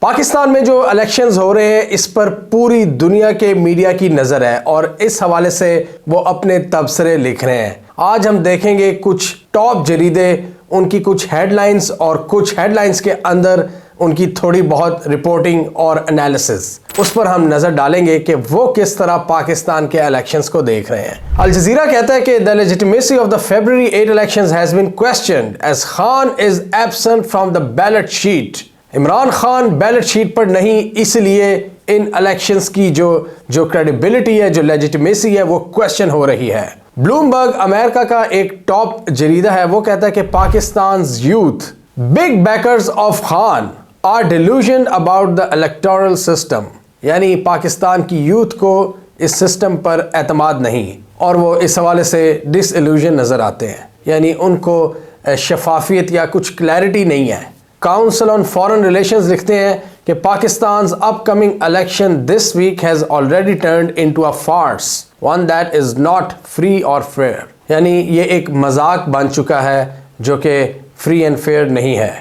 پاکستان میں جو الیکشنز ہو رہے ہیں اس پر پوری دنیا کے میڈیا کی نظر ہے اور اس حوالے سے وہ اپنے تبصرے لکھ رہے ہیں۔ آج ہم دیکھیں گے کچھ ٹاپ جریدے، ان کی کچھ ہیڈ لائنز اور کچھ ہیڈ لائنز کے اندر ان کی تھوڑی بہت رپورٹنگ اور انالیسز، اس پر ہم نظر ڈالیں گے کہ وہ کس طرح پاکستان کے الیکشنز کو دیکھ رہے ہیں۔ الجزیرہ کہتا ہے کہ the legitimacy of the February 8 elections has been questioned as Khan is absent from the ballot sheet۔ Imran Khan ballot sheet پر نہیں، اس لیے ان الیکشنز کی جو کریڈیبلٹی ہے، جو لیجیٹیمیسی ہے، وہ کویسچن ہو رہی ہے۔ بلومبرگ امریکہ کا ایک ٹاپ جریدہ ہے، وہ کہتا ہے کہ پاکستان's youth big backers of Khan are delusioned about the electoral system، یعنی پاکستان کی یوتھ کو اس سسٹم پر اعتماد نہیں اور وہ اس حوالے سے ڈس ایلوژن نظر آتے ہیں، یعنی ان کو شفافیت یا کچھ کلیئرٹی نہیں ہے۔ کاؤنسل آن فارن ریلیشنز لکھتے ہیں کہ پاکستان's upcoming election this week has already turned into a farce, one that is not free or fair، یعنی یہ ایک مذاق بن چکا ہے جو کہ فری اینڈ فیئر نہیں ہے۔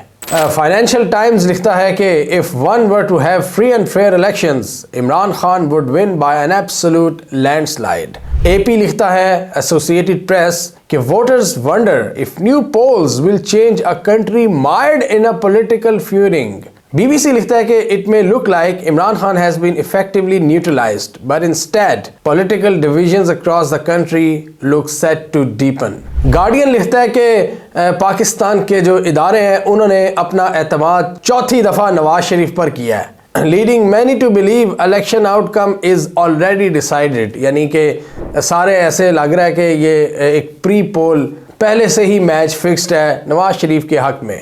فائنینشیل ٹائمز لکھتا ہے کہ if one were to have free and fair elections, Imran Khan would win by an absolute landslide۔ اے پی لکھتا ہے، ایسوسیٹڈ پریس، کہ voters wonder if new polls will change a country mired in a political feuding۔ B B C لکھتا ہے کہ it may look like Imran Khan has been effectively neutralized, but instead political divisions across the country look set to deepen۔ Guardian لکھتا ہے کہ پاکستان کے جو ادارے ہیں انہوں نے اپنا اعتماد چوتھی دفعہ نواز شریف پر کیا ہے، leading many to believe election outcome is already decided، یعنی کہ سارے ایسے لگ رہا ہے کہ یہ ایک پری پول پہلے سے ہی میچ فکسڈ ہے نواز شریف کے حق میں۔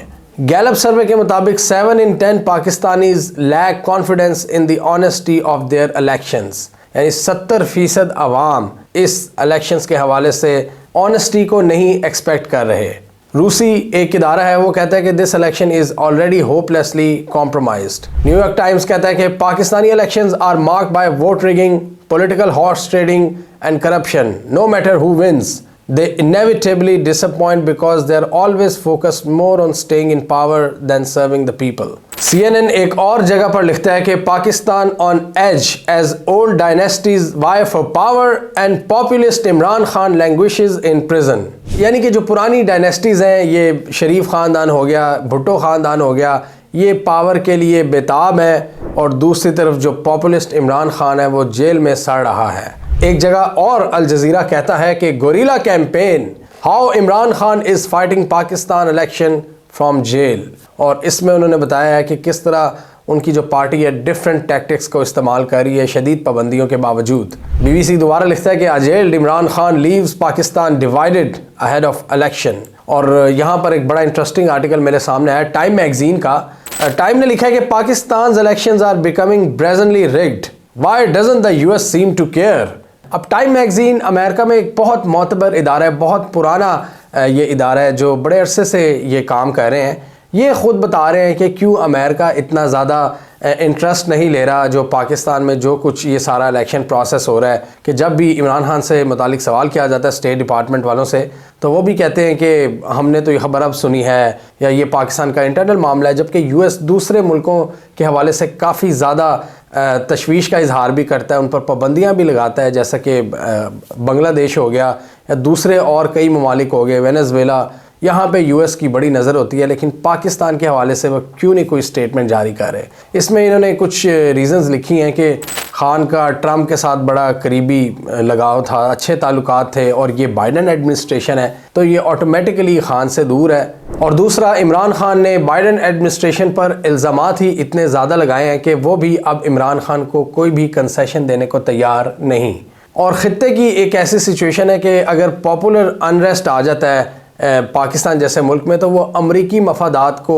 گیلپ سروے کے مطابق 7 in 10 Pakistanis lack confidence in the honesty of their elections، یعنی 70% عوام اس الیکشنز کے حوالے سے آنیسٹی کو نہیں ایکسپیکٹ کر رہے۔ روسی ایک ادارہ ہے، وہ کہتا ہے کہ this election is already hopelessly compromised. New York Times کہتا ہے کہ Pakistani elections are marked by vote rigging, political horse trading and corruption. No matter who wins they inevitably disappoint because they are always focused more on staying in power than serving the people۔ CNN ایک اور جگہ پر لکھتا ہے کہ Pakistan on edge as old dynasties vie for power and populist Imran Khan languishes in prison، یعنی کہ جو پرانی ڈائنیسٹیز ہیں، یہ شریف خاندان ہو گیا، بھٹو خاندان ہو گیا، یہ پاور کے لیے بےتاب ہے، اور دوسری طرف جو پاپولسٹ عمران خان ہے وہ جیل میں سڑ رہا ہے۔ ایک جگہ اور الجزیرہ کہتا ہے کہ guerrilla campaign, how Imran Khan is fighting Pakistan election from jail, اور اس میں انہوں نے بتایا ہے کہ کس طرح ان کی جو پارٹی ہے ڈفرینٹ ٹیکٹکس کو استعمال کر رہی ہے شدید پابندیوں کے باوجود۔ بی بی سی دوبارہ لکھتا ہے کہ اجیلڈ Imran Khan leaves Pakistan divided ahead of election, اور یہاں پر ایک بڑا انٹرسٹنگ آرٹیکل میرے سامنے ہے ٹائم میگزین کا۔ ٹائم نے لکھا ہے کہ پاکستان's elections are becoming brazenly rigged, why doesn't the US seem to care؟ اب ٹائم میگزین امریکہ میں ایک بہت معتبر ادارہ ہے، بہت پرانا یہ ادارہ ہے جو بڑے عرصے سے یہ کام کر رہے ہیں۔ یہ خود بتا رہے ہیں کہ کیوں امریکہ اتنا زیادہ انٹرسٹ نہیں لے رہا جو پاکستان میں جو کچھ یہ سارا الیکشن پروسیس ہو رہا ہے، کہ جب بھی عمران خان سے متعلق سوال کیا جاتا ہے اسٹیٹ ڈپارٹمنٹ والوں سے، تو وہ بھی کہتے ہیں کہ ہم نے تو یہ خبر اب سنی ہے، یا یہ پاکستان کا انٹرنل معاملہ ہے، جبکہ یو ایس دوسرے ملکوں کے حوالے سے کافی زیادہ تشویش کا اظہار بھی کرتا ہے، ان پر پابندیاں بھی لگاتا ہے، جیسا کہ بنگلہ دیش ہو گیا یا دوسرے اور کئی ممالک ہو گئے، وینزویلا، یہاں پہ یو ایس کی بڑی نظر ہوتی ہے، لیکن پاکستان کے حوالے سے وہ کیوں نہیں کوئی سٹیٹمنٹ جاری کر رہے۔ اس میں انہوں نے کچھ ریزنز لکھی ہیں کہ خان کا ٹرمپ کے ساتھ بڑا قریبی لگاؤ تھا، اچھے تعلقات تھے، اور یہ بائیڈن ایڈمنسٹریشن ہے تو یہ آٹومیٹکلی خان سے دور ہے، اور دوسرا عمران خان نے بائیڈن ایڈمنسٹریشن پر الزامات ہی اتنے زیادہ لگائے ہیں کہ وہ بھی اب عمران خان کو کوئی بھی کنسیشن دینے کو تیار نہیں۔ اور خطے کی ایک ایسی سچویشن ہے کہ اگر پاپولر انریسٹ آ جاتا ہے پاکستان جیسے ملک میں، تو وہ امریکی مفادات کو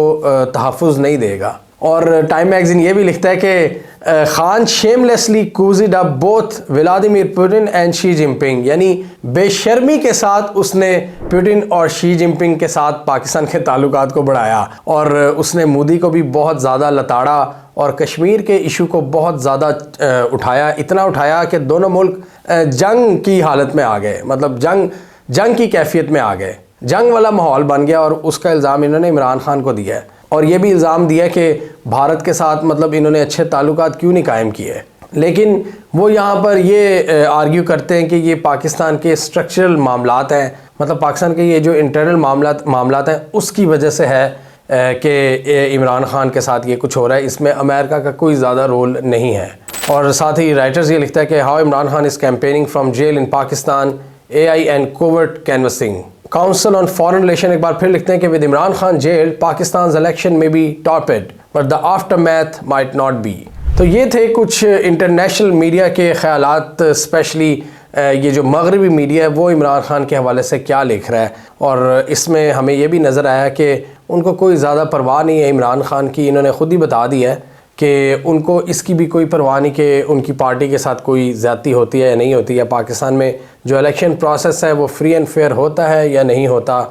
تحفظ نہیں دے گا۔ اور ٹائم میگزین یہ بھی لکھتا ہے کہ Khan shamelessly cosied up both Vladimir Putin and Xi جن پنگ، یعنی بے شرمی کے ساتھ اس نے پوٹن اور شی جن پنگ کے ساتھ پاکستان کے تعلقات کو بڑھایا، اور اس نے مودی کو بھی بہت زیادہ لتاڑا اور کشمیر کے ایشو کو بہت زیادہ اٹھایا، اتنا اٹھایا کہ دونوں ملک جنگ کی حالت میں آ گئے، مطلب جنگ کی کیفیت میں آ گئے، جنگ والا ماحول بن گیا، اور اس کا الزام انہوں نے عمران خان کو دیا ہے۔ اور یہ بھی الزام دیا کہ بھارت کے ساتھ مطلب انہوں نے اچھے تعلقات کیوں نہیں قائم کیے، لیکن وہ یہاں پر یہ آرگیو کرتے ہیں کہ یہ پاکستان کے اسٹرکچرل معاملات ہیں، مطلب پاکستان کے یہ جو انٹرنل معاملات ہیں اس کی وجہ سے ہے کہ عمران خان کے ساتھ یہ کچھ ہو رہا ہے، اس میں امریکہ کا کوئی زیادہ رول نہیں ہے۔ اور ساتھ ہی رائٹرز یہ لکھتا ہے کہ how Imran Khan is campaigning from jail in Pakistan AI and covert canvassing. Council on Foreign Relation ایک بار پھر لکھتے ہیں کہ with Imran Khan jail Pakistan's election میں be torpedoed but the aftermath might not be. تو یہ تھے کچھ انٹرنیشنل میڈیا کے خیالات، اسپیشلی یہ جو مغربی میڈیا ہے وہ عمران خان کے حوالے سے کیا لکھ رہا ہے، اور اس میں ہمیں یہ بھی نظر آیا کہ ان کو کوئی زیادہ پرواہ نہیں ہے عمران خان کی۔ انہوں نے خود ہی بتا دیا ہے کہ ان کو اس کی بھی کوئی پرواہ نہیں کہ ان کی پارٹی کے ساتھ کوئی زیادتی ہوتی ہے یا نہیں ہوتی ہے، پاکستان میں جو الیکشن پروسیس ہے وہ فری اینڈ فیئر ہوتا ہے یا نہیں ہوتا۔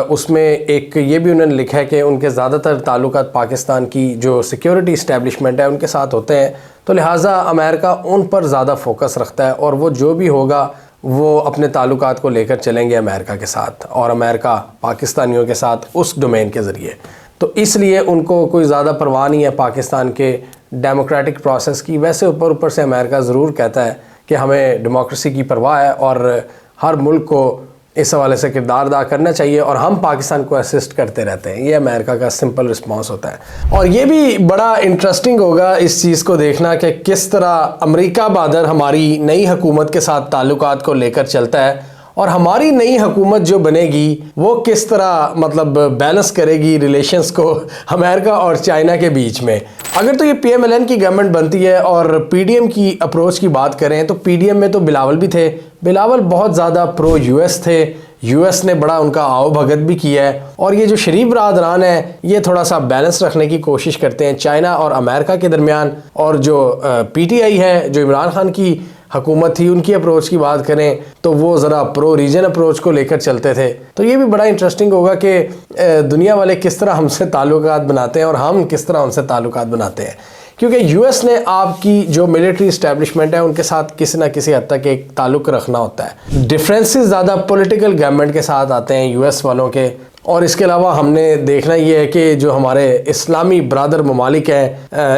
اس میں ایک یہ بھی انہوں نے لکھا ہے کہ ان کے زیادہ تر تعلقات پاکستان کی جو سیکیورٹی اسٹیبلشمنٹ ہے ان کے ساتھ ہوتے ہیں، تو لہٰذا امریکہ ان پر زیادہ فوکس رکھتا ہے، اور وہ جو بھی ہوگا وہ اپنے تعلقات کو لے کر چلیں گے امریکہ کے ساتھ، اور امریکہ پاکستانیوں کے ساتھ اس ڈومین کے ذریعے۔ تو اس لیے ان کو کوئی زیادہ پرواہ نہیں ہے پاکستان کے ڈیموکریٹک پروسیس کی۔ ویسے اوپر سے امریکہ ضرور کہتا ہے کہ ہمیں ڈیموکریسی کی پرواہ ہے اور ہر ملک کو اس حوالے سے کردار ادا کرنا چاہیے، اور ہم پاکستان کو اسسٹ کرتے رہتے ہیں۔ یہ امریکہ کا سمپل رسپانس ہوتا ہے۔ اور یہ بھی بڑا انٹرسٹنگ ہوگا اس چیز کو دیکھنا کہ کس طرح امریکہ بہادر ہماری نئی حکومت کے ساتھ تعلقات کو لے کر چلتا ہے، اور ہماری نئی حکومت جو بنے گی وہ کس طرح مطلب بیلنس کرے گی ریلیشنز کو امریکہ اور چائنا کے بیچ میں۔ اگر تو یہ PMLN کی گورنمنٹ بنتی ہے اور PDM کی اپروچ کی بات کریں تو PDM میں تو بلاول بھی تھے، بلاول بہت زیادہ پرو US تھے، US نے بڑا ان کا آؤ بھگت بھی کیا ہے، اور یہ جو شریف برادران ہیں یہ تھوڑا سا بیلنس رکھنے کی کوشش کرتے ہیں چائنا اور امریکہ کے درمیان۔ اور جو PTI ہے جو عمران خان کی حکومت تھی ان کی اپروچ کی بات کریں تو وہ ذرا پرو ریجن اپروچ کو لے کر چلتے تھے۔ تو یہ بھی بڑا انٹرسٹنگ ہوگا کہ دنیا والے کس طرح ہم سے تعلقات بناتے ہیں اور ہم کس طرح ان سے تعلقات بناتے ہیں، کیونکہ US نے آپ کی جو ملٹری اسٹیبلشمنٹ ہے ان کے ساتھ کسی نہ کسی حد تک ایک تعلق رکھنا ہوتا ہے۔ ڈفرینسز زیادہ پولیٹیکل گورنمنٹ کے ساتھ آتے ہیں US والوں کے۔ اور اس کے علاوہ ہم نے دیکھنا یہ ہے کہ جو ہمارے اسلامی برادر ممالک ہیں،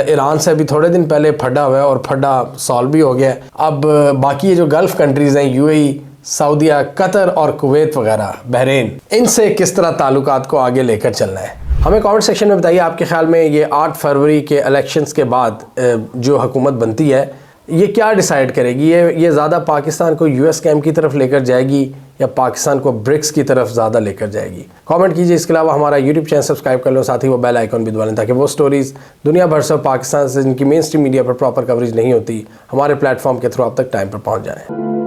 ایران سے بھی تھوڑے دن پہلے پھڈا ہوا ہے اور پھڈا سالو بھی ہو گیا ہے۔ اب باقی یہ جو گلف کنٹریز ہیں UAE، سعودیہ، قطر اور کویت وغیرہ، بحرین، ان سے کس طرح تعلقات کو آگے لے کر چلنا ہے۔ ہمیں کامنٹ سیکشن میں بتائیے آپ کے خیال میں یہ 8 فروری کے الیکشنز کے بعد جو حکومت بنتی ہے یہ کیا ڈیسائیڈ کرے گی؟ یہ زیادہ پاکستان کو US کیمپ کی طرف لے کر جائے گی یا پاکستان کو برکس کی طرف زیادہ لے کر جائے گی؟ کامنٹ کیجئے۔ اس کے علاوہ ہمارا YouTube چینل سبسکرائب کر لو، ساتھ ہی وہ بیل آئیکن بھی دبا لیں تاکہ وہ سٹوریز دنیا بھر سے پاکستان سے جن کی مین اسٹریم میڈیا پر پراپر کوریج نہیں ہوتی ہمارے پلیٹ فارم کے تھرو اب تک ٹائم پر پہنچ جائیں۔